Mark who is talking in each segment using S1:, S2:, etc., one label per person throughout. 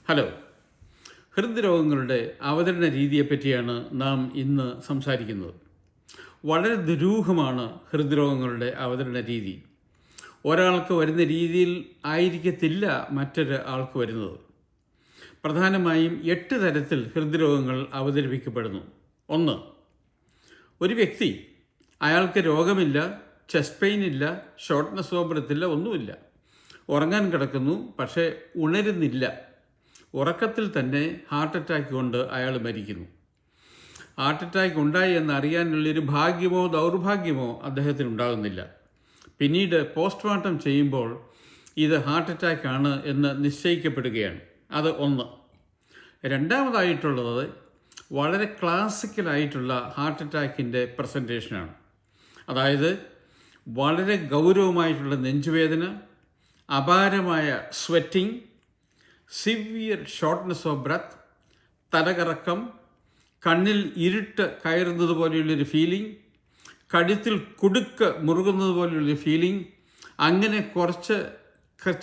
S1: Hello. ഹൃദ്രോഗങ്ങളുടെ അവതരണ രീതിയെപ്പറ്റിയാണ് നാം ഇന്ന് സംസാരിക്കുന്നത്. വളരെ ദുരൂഹമാണ് ഹൃദ്രോഗങ്ങളുടെ അവതരണ രീതി. ഒരാൾക്ക് വരുന്ന രീതിയിൽ ആയിരിക്കത്തില്ല മറ്റൊരു ആൾക്ക് വരുന്നത്. പ്രധാനമായും 8 തരത്തിൽ ഹൃദ്രോഗങ്ങൾ അവതരിപ്പിക്കപ്പെടുന്നു. 1. ഒരു വ്യക്തി, അയാൾക്ക് രോഗമില്ല, ചെസ്റ്റ് പെയിൻ ഇല്ല, ഷോർട്ട്നെസ് ഓഫ് ബ്രെത്ത് ഇല്ല, ഒന്നുമില്ല. ഉറങ്ങാൻ കിടക്കുന്നു, പക്ഷേ ഉണരുന്നില്ല. ഉറക്കത്തിൽ തന്നെ ഹാർട്ട് അറ്റാക്ക് കൊണ്ട് അയാൾ മരിക്കുന്നു. ഹാർട്ട് അറ്റാക്ക് ഉണ്ടായി എന്നറിയാനുള്ളൊരു ഭാഗ്യമോ ദൗർഭാഗ്യമോ അദ്ദേഹത്തിന് ഉണ്ടാകുന്നില്ല. പിന്നീട് പോസ്റ്റ്മോർട്ടം ചെയ്യുമ്പോൾ ഇത് ഹാർട്ട് അറ്റാക്ക് ആണ് എന്ന് നിശ്ചയിക്കപ്പെടുകയാണ്. അത് 1. രണ്ടാമതായിട്ടുള്ളത് വളരെ ക്ലാസിക്കലായിട്ടുള്ള ഹാർട്ട് അറ്റാക്കിൻ്റെ പ്രസൻറ്റേഷനാണ്. അതായത് വളരെ ഗൗരവമായിട്ടുള്ള നെഞ്ചുവേദന, അപാരമായ sweating, severe shortness of breath, തലകറക്കം, കണ്ണിൽ ഇരുട്ട് കയറുന്നത് പോലെയുള്ളൊരു ഫീലിംഗ്, കഴുത്തിൽ കുടുക്ക് മുറുകുന്നത് പോലെയുള്ളൊരു ഫീലിംഗ്. അങ്ങനെ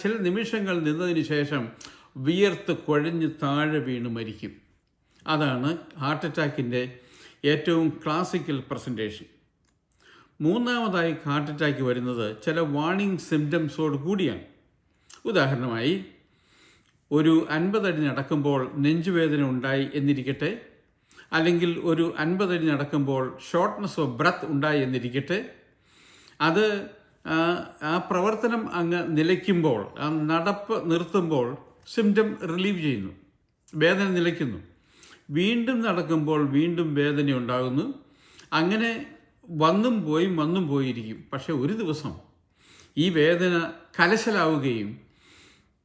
S1: ചില നിമിഷങ്ങൾ നിന്നതിന് ശേഷം വിയർത്ത് കുഴഞ്ഞ് താഴെ വീണ് മരിക്കും. അതാണ് ഹാർട്ട് അറ്റാക്കിൻ്റെ ഏറ്റവും ക്ലാസിക്കൽ പ്രസൻറ്റേഷൻ. മൂന്നാമതായി ഹാർട്ട് അറ്റാക്ക് വരുന്നത് ചില വാർണിംഗ് സിംറ്റംസോട് കൂടിയാണ്. ഉദാഹരണമായി, ഒരു 50 അടി നടക്കുമ്പോൾ നെഞ്ചുവേദന ഉണ്ടായി എന്നിരിക്കട്ടെ, അല്ലെങ്കിൽ ഒരു 50 അടി നടക്കുമ്പോൾ ഷോർട്ട്നെസ് ഓഫ് ബ്രെത്ത് ഉണ്ടായി എന്നിരിക്കട്ടെ. അത് ആ പ്രവർത്തനം അങ്ങ് നിലയ്ക്കുമ്പോൾ, ആ നടപ്പ് നിർത്തുമ്പോൾ സിംറ്റം റിലീവ് ചെയ്യുന്നു, വേദന നിലയ്ക്കുന്നു. വീണ്ടും നടക്കുമ്പോൾ വീണ്ടും വേദന ഉണ്ടാകുന്നു. അങ്ങനെ വന്നും പോയിരിക്കും. പക്ഷേ ഒരു ദിവസം ഈ വേദന കലശലാവുകയും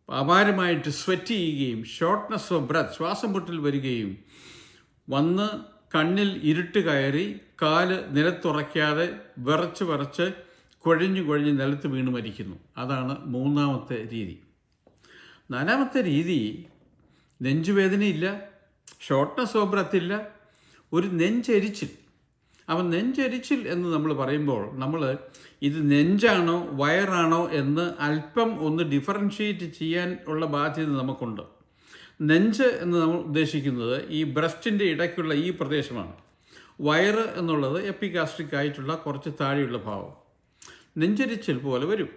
S1: അപാരമായിട്ട് സ്വെറ്റ് ചെയ്യുകയും ഷോർട്ട്നെസ് ഓഫ് ബ്രെത്ത്, ശ്വാസം മുട്ടൽ വരികയും വന്ന് കണ്ണിൽ ഇരുട്ട് കയറി കാല് നിലത്തുറയ്ക്കാതെ വിറച്ച് കുഴഞ്ഞ് നിലത്ത് വീണ് മരിക്കുന്നു. അതാണ് മൂന്നാമത്തെ രീതി. നാലാമത്തെ രീതി, നെഞ്ചുവേദനയില്ല, ഷോർട്ട്നെസ് ഓഫ് ബ്രെത്ത് ഇല്ല, ഒരു നെഞ്ചെരിച്ചിൽ. അപ്പം നെഞ്ചെരിച്ചിൽ എന്ന് നമ്മൾ പറയുമ്പോൾ നമ്മൾ ഇത് നെഞ്ചാണോ വയറാണോ എന്ന് അല്പം ഒന്ന് ഡിഫറൻഷ്യേറ്റ് ചെയ്യാൻ ഉള്ള ബാധ്യത നമുക്കുണ്ട്. നെഞ്ച് എന്ന് നമ്മൾ ഉദ്ദേശിക്കുന്നത് ഈ ബ്രസ്റ്റിൻ്റെ ഇടയ്ക്കുള്ള ഈ പ്രദേശമാണ്. വയറ് എന്നുള്ളത് എപ്പിഗാസ്ട്രിക് ആയിട്ടുള്ള കുറച്ച് താഴെയുള്ള ഭാവം. നെഞ്ചെരിച്ചിൽ പോലെ വരും.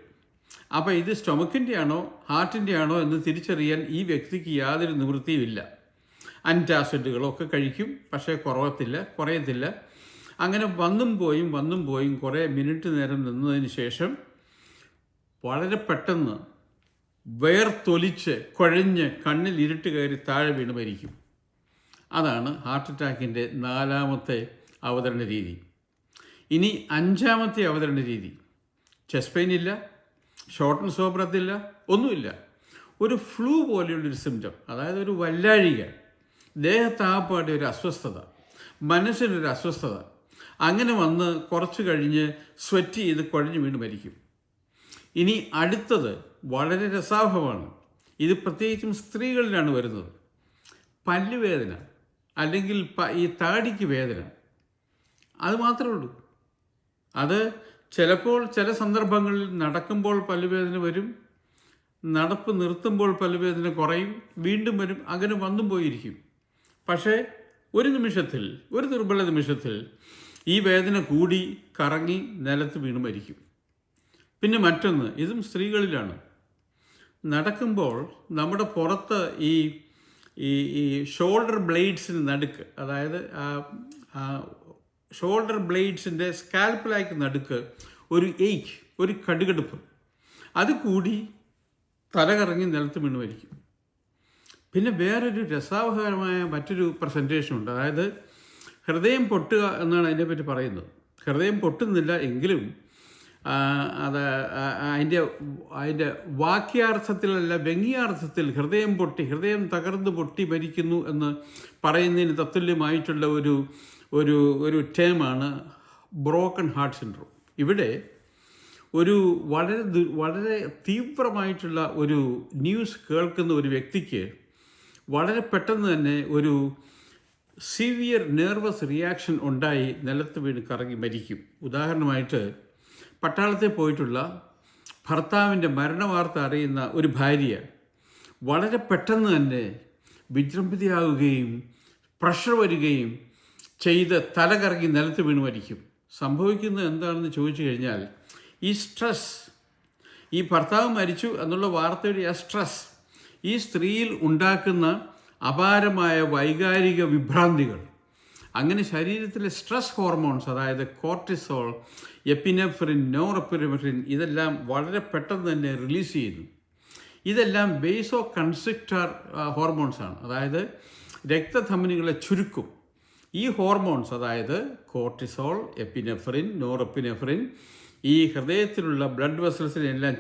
S1: അപ്പോൾ ഇത് സ്റ്റൊമക്കിൻ്റെ ആണോ ഹാർട്ടിൻ്റെ ആണോ എന്ന് തിരിച്ചറിയാൻ ഈ വ്യക്തിക്ക് യാതൊരു നിവൃത്തിയുമില്ല. ആൻറ്റാസിഡുകളൊക്കെ കഴിക്കും, പക്ഷേ കുറയത്തില്ല. അങ്ങനെ വന്നും പോയും കുറേ മിനിറ്റ് നേരം നിന്നതിന് ശേഷം വളരെ പെട്ടെന്ന് വേർത്തൊലിച്ച് കുഴഞ്ഞ് കണ്ണിൽ ഇരുട്ട് കയറി താഴെ വീണ് മരിക്കും. അതാണ് ഹാർട്ട് അറ്റാക്കിൻ്റെ 4ാമത്തെ അവതരണ രീതി. ഇനി 5ാമത്തെ അവതരണ രീതി, ചെസ്റ്റ് പെയിൻ ഇല്ല, ഷോർട്ട്നെസ് ഓഫ് ബ്രെത്ത് ഇല്ല, ഒന്നുമില്ല. ഒരു ഫ്ലൂ പോലെയുള്ളൊരു സിംറ്റം, അതായത് ഒരു വല്ലാഴിക, ദേഹത്താപ്പാടെ ഒരു അസ്വസ്ഥത, മനസ്സിനൊരു അസ്വസ്ഥത. അങ്ങനെ വന്ന് കുറച്ച് കഴിഞ്ഞ് സ്വെറ്റ് ചെയ്ത് കുഴഞ്ഞു വീണ് മരിക്കും. ഇനി അടുത്തത് വളരെ രസാവഹമാണ്. ഇത് പ്രത്യേകിച്ചും സ്ത്രീകളിലാണ് വരുന്നത്. പല്ലുവേദന, അല്ലെങ്കിൽ ഈ താടിക്ക് വേദന, അത് മാത്രമേ ഉള്ളൂ. അത് ചിലപ്പോൾ ചില സന്ദർഭങ്ങളിൽ നടക്കുമ്പോൾ പല്ലുവേദന വരും, നടപ്പ് നിർത്തുമ്പോൾ പല്ലുവേദന കുറയും, വീണ്ടും വരും. അങ്ങനെ വന്നും പോയിരിക്കും. പക്ഷേ ഒരു ദുർബല നിമിഷത്തിൽ ഈ വേദന കൂടി കറങ്ങി നിലത്ത് വീണ് മരിക്കും. പിന്നെ മറ്റൊന്ന്, ഇതും സ്ത്രീകളിലാണ്. നടക്കുമ്പോൾ നമ്മുടെ പുറത്ത് ഈ ഷോൾഡർ ബ്ലേഡ്സിന് നടുക്ക്, അതായത് ഷോൾഡർ ബ്ലേഡ്സിൻ്റെ സ്കാൽപ്പിലേക്ക് നടുക്ക് ഒരു കടുകടുപ്പ്, അത് കൂടി തലകറങ്ങി നിലത്ത് വീണ് മരിക്കും. പിന്നെ വേറൊരു രസാവഹകരമായ മറ്റൊരു പ്രസൻറ്റേഷനുണ്ട്. അതായത് ഹൃദയം പൊട്ടുക എന്നാണ് അതിനെപ്പറ്റി പറയുന്നത്. ഹൃദയം പൊട്ടുന്നില്ല എങ്കിലും അതിൻ്റെ വാക്യാർത്ഥത്തിലല്ല, വ്യംഗ്യാർത്ഥത്തിൽ ഹൃദയം തകർന്ന് പൊട്ടി മരിക്കുന്നു എന്ന് പറയുന്നതിന് തത്തുല്യമായിട്ടുള്ള ഒരു ടേമാണ് ബ്രോക്കൺ ഹാർട്ട് സിൻഡ്രോം. ഇവിടെ ഒരു വളരെ തീവ്രമായിട്ടുള്ള ഒരു ന്യൂസ് കേൾക്കുന്ന ഒരു വ്യക്തിക്ക് വളരെ പെട്ടെന്ന് തന്നെ ഒരു സിവിയർ നെർവസ് റിയാക്ഷൻ ഉണ്ടായി നിലത്ത് വീണ് കറങ്ങി മരിക്കും. ഉദാഹരണമായിട്ട്, പട്ടാളത്തിൽ പോയിട്ടുള്ള ഭർത്താവിൻ്റെ മരണവാർത്ത അറിയുന്ന ഒരു ഭാര്യ വളരെ പെട്ടെന്ന് തന്നെ വിജൃംഭിതയാവുകയും പ്രഷർ വരികയും ചെയ്ത് തലകറങ്ങി നിലത്ത് വീണ് മരിക്കും. സംഭവിക്കുന്നത് എന്താണെന്ന് ചോദിച്ചു കഴിഞ്ഞാൽ, ഈ സ്ട്രെസ്, ഈ ഭർത്താവ് മരിച്ചു എന്നുള്ള വാർത്തയുടെ ആ സ്ട്രെസ് ഈ സ്ത്രീയിൽ ഉണ്ടാക്കുന്ന അപാരമായ വൈകാരിക വിഭ്രാന്തികൾ, അങ്ങനെ ശരീരത്തിലെ സ്ട്രെസ് ഹോർമോൺസ്, അതായത് കോർട്ടിസോൾ, എപ്പിനെഫ്രിൻ, നോറെപ്പിനെഫ്രിൻ, ഇതെല്ലാം വളരെ പെട്ടെന്ന് തന്നെ റിലീസ് ചെയ്യുന്നു. ഇതെല്ലാം ബേസോ കൺസ്ട്രിക്ടർ ഹോർമോൺസാണ്, അതായത് രക്തധമനികളെ ചുരുക്കും. ഈ ഹോർമോൺസ്, അതായത് കോർട്ടിസോൾ, എപ്പിനെഫ്രിൻ, നോറെപ്പിനെഫ്രിൻ, ഈ ഹൃദയത്തിലുള്ള ബ്ലഡ് വെസൽസിനെല്ലാം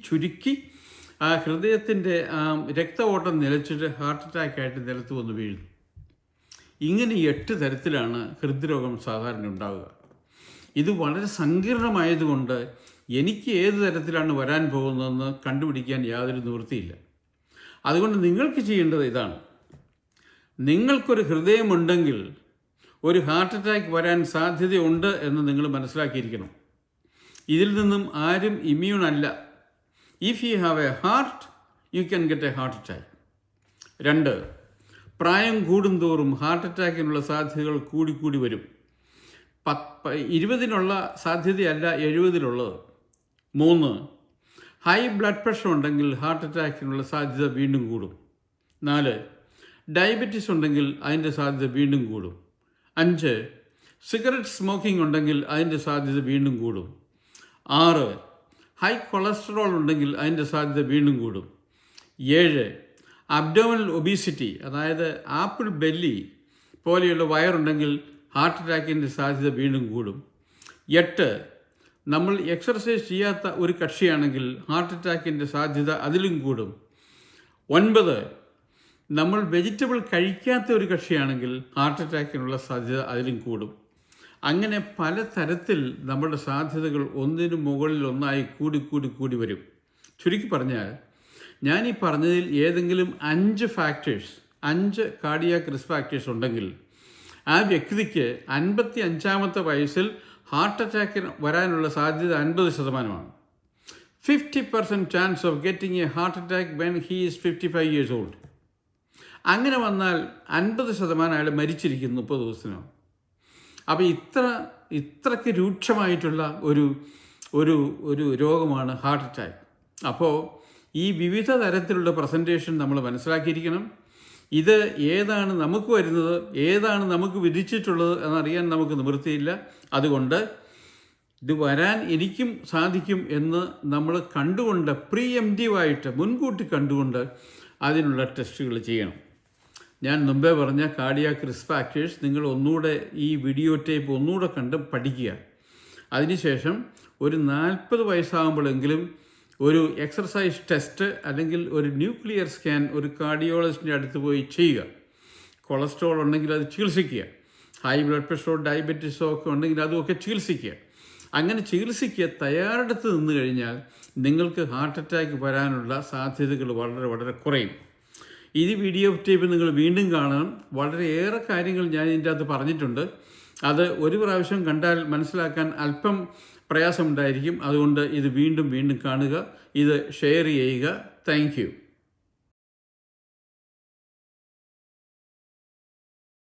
S1: ചുരുക്കി ആ ഹൃദയത്തിൻ്റെ രക്ത ഓട്ടം നിലച്ചിട്ട് ഹാർട്ട് അറ്റാക്കായിട്ട് നിലത്ത് വന്ന് വീഴുന്നു. ഇങ്ങനെ 8 തരത്തിലാണ് ഹൃദ്രോഗം സാധാരണ ഉണ്ടാവുക. ഇത് വളരെ സങ്കീർണമായതുകൊണ്ട് എനിക്ക് ഏത് തരത്തിലാണ് വരാൻ പോകുന്നതെന്ന് കണ്ടുപിടിക്കാൻ യാതൊരു നിവൃത്തിയില്ല. അതുകൊണ്ട് നിങ്ങൾക്ക് ചെയ്യേണ്ടത് ഇതാണ്. നിങ്ങൾക്കൊരു ഹൃദയമുണ്ടെങ്കിൽ ഒരു ഹാർട്ട് അറ്റാക്ക് വരാൻ സാധ്യതയുണ്ട് എന്ന് നിങ്ങൾ മനസ്സിലാക്കിയിരിക്കണം. ഇതിൽ നിന്നും ആരും ഇമ്മ്യൂൺ അല്ല. If you have A heart, you can get A heart attack. 2, പ്രായം കൂടുന്തോറും ഹാർട്ട് അറ്റാക്കിനുള്ള സാധ്യതകൾ കൂടി വരും. 20-നുള്ള സാധ്യതയല്ല 70-ലുള്ളത്. 3, ഹൈ ബ്ലഡ് പ്രഷർ ഉണ്ടെങ്കിൽ ഹാർട്ട് അറ്റാക്കിനുള്ള സാധ്യത വീണ്ടും കൂടും. 4, ഡയബറ്റീസ് ഉണ്ടെങ്കിൽ അതിൻ്റെ സാധ്യത വീണ്ടും കൂടും. 5, സിഗരറ്റ് സ്മോക്കിംഗ് ഉണ്ടെങ്കിൽ അതിൻ്റെ സാധ്യത വീണ്ടും കൂടും. 6, ഹൈ കൊളസ്ട്രോൾ ഉണ്ടെങ്കിൽ അതിൻ്റെ സാധ്യത വീണ്ടും കൂടും. 7, അബ്ഡോമിനൽ ഒബീസിറ്റി, അതായത് ആപ്പിൾ ബെല്ലി പോലെയുള്ള വയറുണ്ടെങ്കിൽ ഹാർട്ട് അറ്റാക്കിൻ്റെ സാധ്യത വീണ്ടും കൂടും. 8, നമ്മൾ എക്സർസൈസ് ചെയ്യാത്ത ഒരു കക്ഷിയാണെങ്കിൽ ഹാർട്ട് അറ്റാക്കിൻ്റെ സാധ്യത അതിലും കൂടും. 9, നമ്മൾ വെജിറ്റബിൾ കഴിക്കാത്ത ഒരു കക്ഷിയാണെങ്കിൽ ഹാർട്ട് അറ്റാക്കിനുള്ള സാധ്യത അതിലും കൂടും. അങ്ങനെ പല തരത്തിൽ നമ്മുടെ സാധ്യതകൾ ഒന്നിനു മുകളിൽ ഒന്നായി കൂടി വരും. ചുരുക്കി പറഞ്ഞാൽ, ഞാൻ ഈ പറഞ്ഞതിൽ ഏതെങ്കിലും 5 ഫാക്ടേഴ്സ്, 5 കാർഡിയാക് റിസ്ക് ഫാക്ടേഴ്സ് ഉണ്ടെങ്കിൽ ആ വ്യക്തിക്ക് 55-ാമത്തെ വയസ്സിൽ ഹാർട്ട് അറ്റാക്കിന് വരാനുള്ള സാധ്യത 50%. 50% chance of getting A heart attack when he is 55 years old. അങ്ങനെ വന്നാൽ 50% അയാൾ മരിച്ചിരിക്കും 30 ദിവസത്തിനോ. അപ്പോൾ ഇത്രയ്ക്ക് രൂക്ഷമായിട്ടുള്ള ഒരു രോഗമാണ് ഹാർട്ട് അറ്റാക്ക്. അപ്പോൾ ഈ വിവിധ തരത്തിലുള്ള പ്രസൻറ്റേഷൻ നമ്മൾ മനസ്സിലാക്കിയിരിക്കണം. ഇത് ഏതാണ് നമുക്ക് വരുന്നത്, ഏതാണ് നമുക്ക് വിധിച്ചിട്ടുള്ളത് എന്നറിയാൻ നമുക്ക് നിവൃത്തിയില്ല. അതുകൊണ്ട് ഇത് വരാൻ എനിക്കും സാധിക്കും എന്ന് നമ്മൾ കണ്ടുകൊണ്ട്, പ്രീഎംപ്റ്റീവായിട്ട് മുൻകൂട്ടി കണ്ടുകൊണ്ട് അതിനുള്ള ടെസ്റ്റുകൾ ചെയ്യണം. ഞാൻ മുമ്പേ പറഞ്ഞ കാർഡിയാക് റിസ്ക് ഫാക്ടേഴ്സ് നിങ്ങൾ ഒന്നുകൂടെ ഈ വീഡിയോ ടേപ്പ് ഒന്നുകൂടെ കണ്ട് പഠിക്കുക. അതിനുശേഷം ഒരു 40 വയസ്സാകുമ്പോഴെങ്കിലും ഒരു എക്സർസൈസ് ടെസ്റ്റ് അല്ലെങ്കിൽ ഒരു ന്യൂക്ലിയർ സ്കാൻ ഒരു കാർഡിയോളജിസ്റ്റിൻ്റെ അടുത്ത് പോയി ചെയ്യുക. കൊളസ്ട്രോൾ ഉണ്ടെങ്കിൽ അത് ചികിത്സിക്കുക. ഹൈ ബ്ലഡ് പ്രഷറോ ഡയബറ്റീസോ ഒക്കെ ഉണ്ടെങ്കിൽ അതുമൊക്കെ ചികിത്സിക്കുക. അങ്ങനെ ചികിത്സിക്കുക തയ്യാറെടുത്ത് നിന്ന് കഴിഞ്ഞാൽ നിങ്ങൾക്ക് ഹാർട്ട് അറ്റാക്ക് വരാനുള്ള സാധ്യതകൾ വളരെ കുറയും. ഈ വീഡിയോ ടേപ്പ് നിങ്ങൾ വീണ്ടും കാണണം. വളരെയേറെ കാര്യങ്ങൾ ഞാൻ ഇതിൻ്റെ അകത്ത് പറഞ്ഞിട്ടുണ്ട്. അത് ഒരു പ്രാവശ്യം കണ്ടാൽ മനസ്സിലാക്കാൻ അല്പം പ്രയാസമുണ്ടായിരിക്കും. അതുകൊണ്ട് ഇത് വീണ്ടും കാണുക, ഇത് ഷെയർ ചെയ്യുക. Thank you.